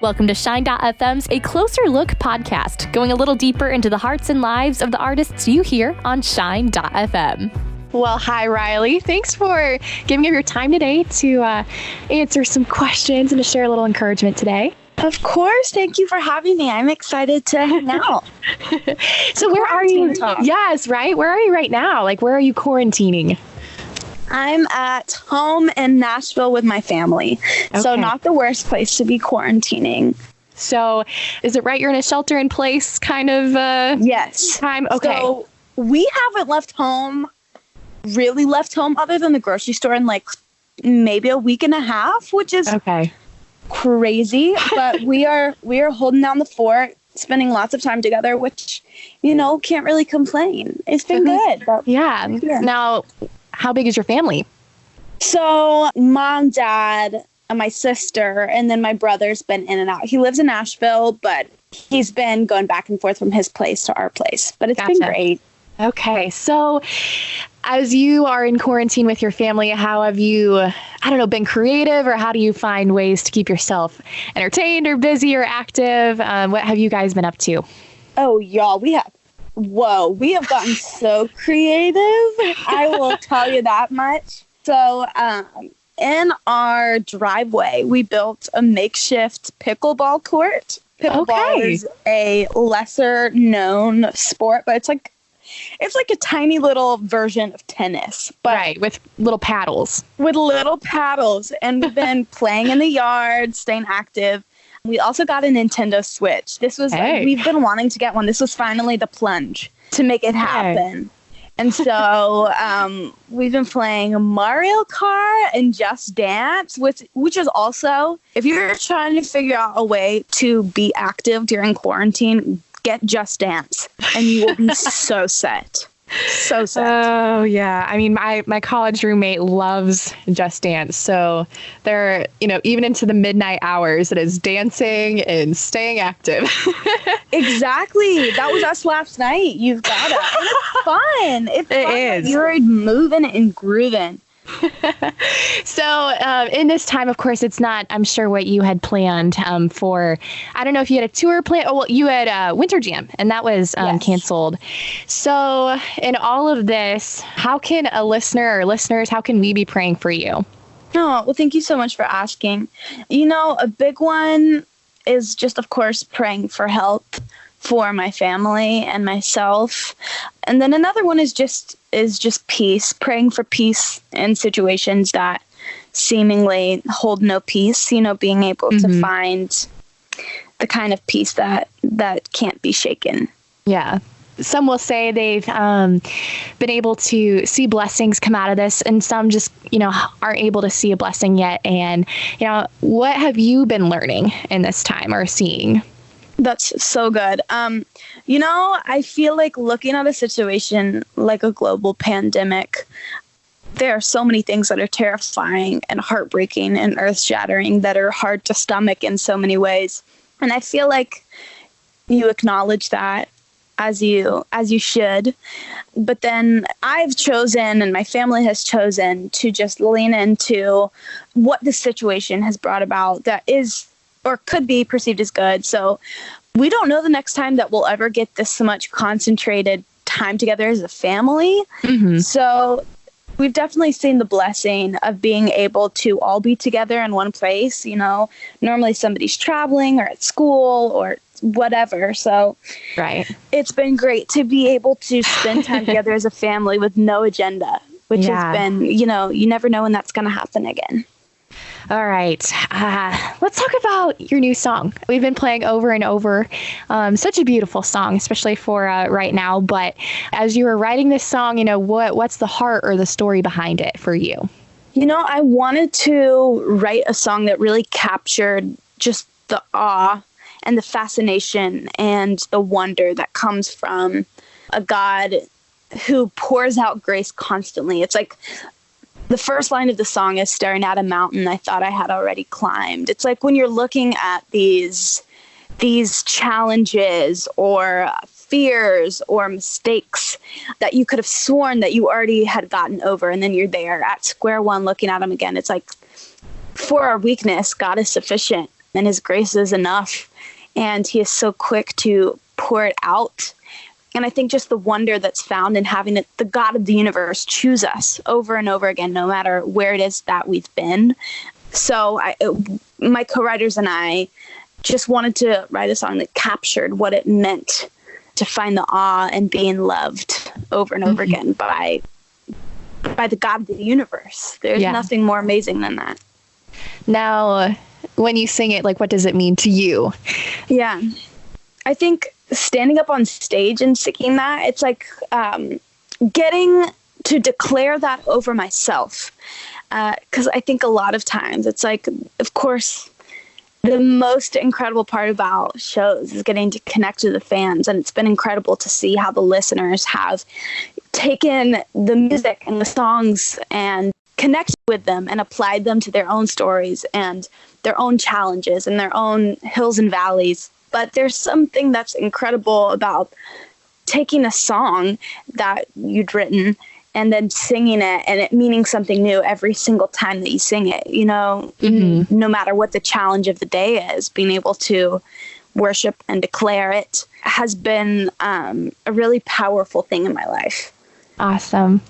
Welcome to Shine.fm's A Closer Look podcast, going a little deeper into the hearts and lives of the artists you hear on Shine.fm. Well, hi, Riley. Thanks for giving up your time today to answer some questions and to share a little encouragement today. Of course. Thank you for having me. I'm excited to hang out. So where are you? Yes, right? Where are you right now? Like, where are you quarantining? I'm at home in Nashville with my family. Okay. So not the worst place to be quarantining. So is it right you're in a shelter in place kind of yes. time? Okay. So we haven't left home other than the grocery store in like maybe a week and a half, which is crazy. But we are holding down the fort, spending lots of time together, which, can't really complain. It's been good. But, yeah. Now, how big is your family? So mom, dad, my sister, and then my brother's been in and out. He lives in Nashville, but he's been going back and forth from his place to our place. But it's been great. Okay. So as you are in quarantine with your family, how have you, been creative, or how do you find ways to keep yourself entertained or busy or active? What have you guys been up to? Oh, y'all, we have gotten so creative. I will tell you that much. So in our driveway, we built a makeshift pickleball court. Pickleball is a lesser known sport, but it's like a tiny little version of tennis. But with little paddles. And we've been playing in the yard, staying active. We also got a Nintendo Switch. This was, we've been wanting to get one. This was finally the plunge to make it happen. And so we've been playing Mario Kart and Just Dance, which is also, if you're trying to figure out a way to be active during quarantine, get Just Dance and you will be so set. So set. Oh, yeah. I mean, my college roommate loves Just Dance. So they're, even into the midnight hours, it is dancing and staying active. Exactly. That was us last night. You've got it. And it's fun. It's fun. It is. You're moving and grooving. So in this time, of course, it's not, I'm sure, what you had planned for, I don't know if you had a tour planned. Oh, well, you had Winter Jam, and that was canceled. So in all of this, how can a listener or listeners, how can we be praying for you? Oh, well, thank you so much for asking. A big one is just, of course, praying for health for my family and myself. And then another one is just peace, praying for peace in situations that seemingly hold no peace, being able to find the kind of peace that can't be shaken. Yeah. Some will say they've been able to see blessings come out of this, and some just, aren't able to see a blessing yet. And, what have you been learning in this time or seeing? That's so good. I feel like looking at a situation like a global pandemic, there are so many things that are terrifying and heartbreaking and earth-shattering that are hard to stomach in so many ways. And I feel like you acknowledge that as you should. But then I've chosen, and my family has chosen, to just lean into what the situation has brought about that is or could be perceived as good. So we don't know the next time that we'll ever get this much concentrated time together as a family. So we've definitely seen the blessing of being able to all be together in one place. Normally somebody's traveling or at school or whatever. So it's been great to be able to spend time together as a family with no agenda, which has been, you never know when that's going to happen again. All right. Let's talk about your new song. We've been playing over and over. Such a beautiful song, especially for right now. But as you were writing this song, what's the heart or the story behind it for you? I wanted to write a song that really captured just the awe and the fascination and the wonder that comes from a God who pours out grace constantly. It's like the first line of the song is staring at a mountain I thought I had already climbed. It's like when you're looking at these challenges or fears or mistakes that you could have sworn that you already had gotten over, and then you're there at square one looking at them again. It's like, for our weakness, God is sufficient. and his grace is enough. And he is so quick to pour it out. And I think just the wonder that's found in having the God of the universe choose us over and over again, no matter where it is that we've been. So my co-writers and I just wanted to write a song that captured what it meant to find the awe and being loved over and over again by the God of the universe. There's nothing more amazing than that. Now, when you sing it, like, what does it mean to you? Yeah, I think standing up on stage and singing that, it's like getting to declare that over myself. Because I think a lot of times it's like, of course, the most incredible part about shows is getting to connect to the fans. And it's been incredible to see how the listeners have taken the music and the songs and connected with them and applied them to their own stories and their own challenges and their own hills and valleys. But there's something that's incredible about taking a song that you'd written and then singing it and it meaning something new every single time that you sing it, you know, no matter what the challenge of the day is, being able to worship and declare it has been a really powerful thing in my life. Awesome.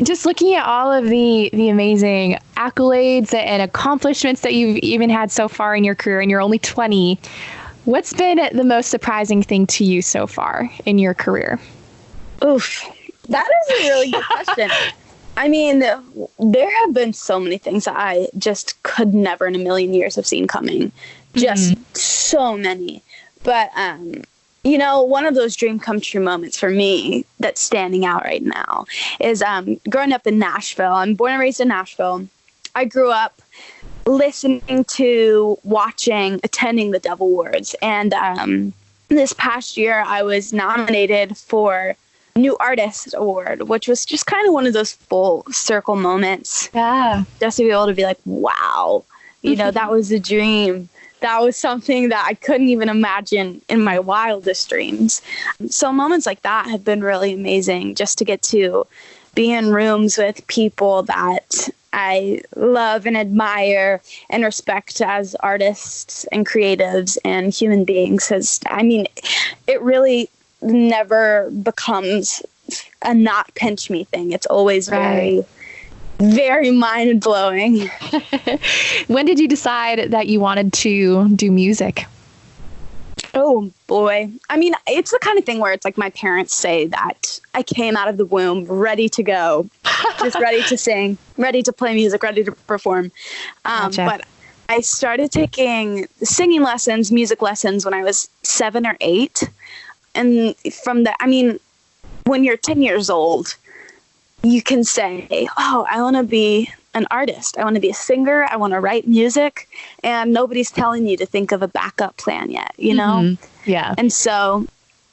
Just looking at all of the amazing accolades and accomplishments that you've even had so far in your career, and you're only 20, what's been the most surprising thing to you so far in your career? Oof. That is a really good question. I mean, there have been so many things that I just could never in a million years have seen coming. Just so many. But, you know, one of those dream come true moments for me that's standing out right now is growing up in Nashville. I'm born and raised in Nashville. I grew up listening to, watching, attending the Dove Awards. And this past year, I was nominated for New Artist Award, which was just kind of one of those full circle moments. Yeah. Just to be able to be like, wow, you know, that was a dream. That was something that I couldn't even imagine in my wildest dreams. So moments like that have been really amazing, just to get to be in rooms with people that I love and admire and respect as artists and creatives and human beings. It really never becomes a not pinch me thing. It's always very, very mind blowing. When did you decide that you wanted to do music? Oh boy. I mean, it's the kind of thing where it's like my parents say that I came out of the womb ready to go, just ready to sing, ready to play music, ready to perform. Gotcha. But I started taking singing lessons, music lessons when I was 7 or 8. And from that, I mean, when you're 10 years old, you can say, oh, I want to be an artist. I want to be a singer. I want to write music. And nobody's telling you to think of a backup plan yet, you know? Yeah. And so,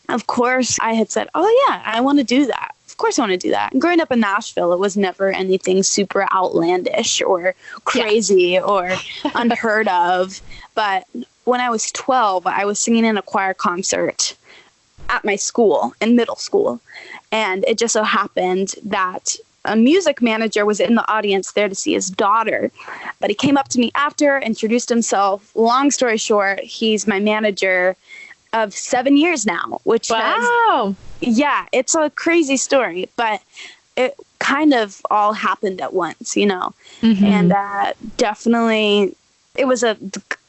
of course, I had said, oh, yeah, I want to do that. Of course I want to do that. And growing up in Nashville, it was never anything super outlandish or crazy or unheard of. But when I was 12, I was singing in a choir concert at my school in middle school. And it just so happened that a music manager was in the audience there to see his daughter. But he came up to me after, introduced himself. Long story short, he's my manager of 7 years now, which it's a crazy story, but it kind of all happened at once, you know. And definitely it was a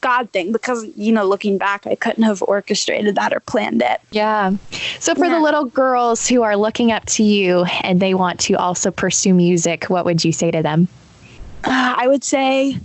God thing because, you know, looking back, I couldn't have orchestrated that or planned it. Yeah. So for the little girls who are looking up to you and they want to also pursue music, what would you say to them? I would say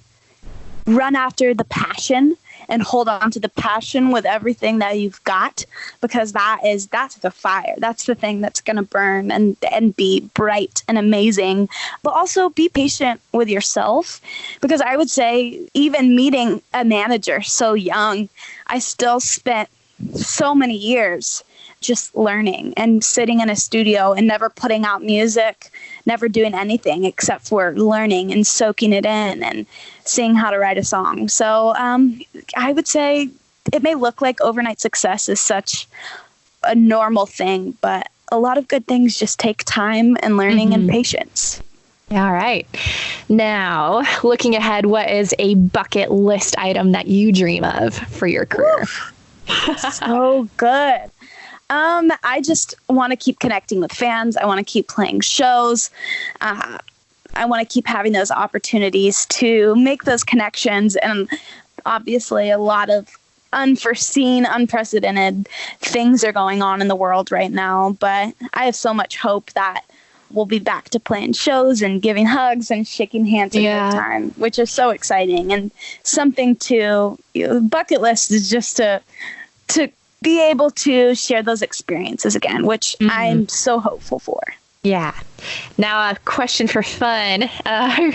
run after the passion and hold on to the passion with everything that you've got, because that's the fire. That's the thing that's going to burn and be bright and amazing. But also be patient with yourself, because I would say even meeting a manager so young, I still spent so many years just learning and sitting in a studio and never putting out music, never doing anything except for learning and soaking it in and seeing how to write a song. So I would say it may look like overnight success is such a normal thing, but a lot of good things just take time and learning and patience. All right. Now, looking ahead, what is a bucket list item that you dream of for your career? So good. I just want to keep connecting with fans. I want to keep playing shows. I want to keep having those opportunities to make those connections. And obviously a lot of unforeseen, unprecedented things are going on in the world right now. But I have so much hope that we'll be back to playing shows and giving hugs and shaking hands in good time, which is so exciting. And something to, bucket list is just to be able to share those experiences again, which I'm so hopeful for. Yeah. Now, a question for fun. Heard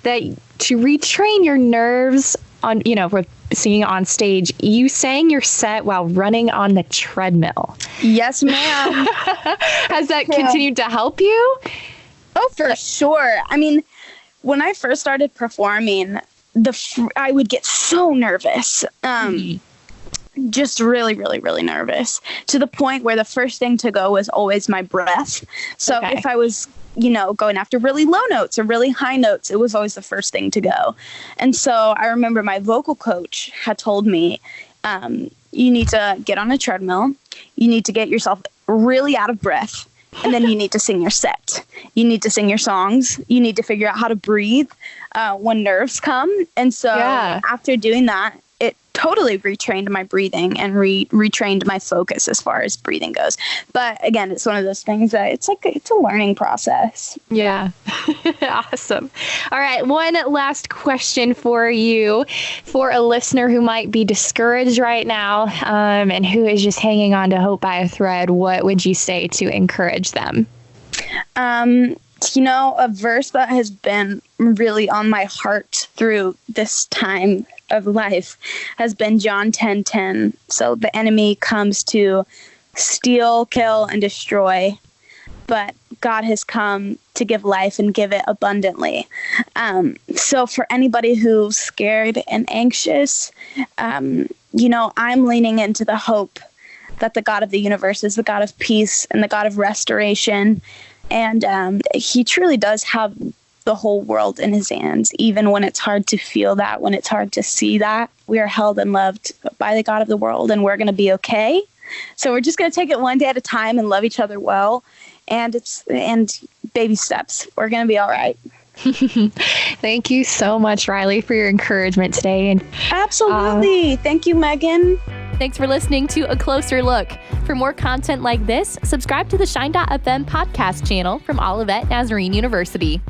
that to retrain your nerves on, with singing on stage, you sang your set while running on the treadmill. Yes, ma'am. Has that continued to help you? Oh, for sure. I mean, when I first started performing, I would get so nervous. Just really, really, really nervous, to the point where the first thing to go was always my breath. So if I was, going after really low notes or really high notes, it was always the first thing to go. And so I remember my vocal coach had told me, you need to get on a treadmill, you need to get yourself really out of breath, and then you need to sing your set. You need to sing your songs. You need to figure out how to breathe when nerves come. And so after doing that, it totally retrained my breathing and retrained my focus as far as breathing goes. But again, it's one of those things that it's a learning process. Yeah. Awesome. All right. One last question for you, for a listener who might be discouraged right now, and who is just hanging on to hope by a thread. What would you say to encourage them? A verse that has been really on my heart through this time of life has been John 10:10. So the enemy comes to steal, kill, and destroy, but God has come to give life and give it abundantly. So for anybody who's scared and anxious, I'm leaning into the hope that the God of the universe is the God of peace and the God of restoration. And he truly does have the whole world in his hands, even when it's hard to feel that, when it's hard to see that. We are held and loved by the God of the world, and we're going to be okay. So we're just going to take it one day at a time and love each other well. And baby steps. We're going to be all right. Thank you so much, Riley, for your encouragement today. And absolutely. Thank you, Megan. Thanks for listening to A Closer Look. For more content like this, subscribe to the Shine.fm podcast channel from Olivet Nazarene University.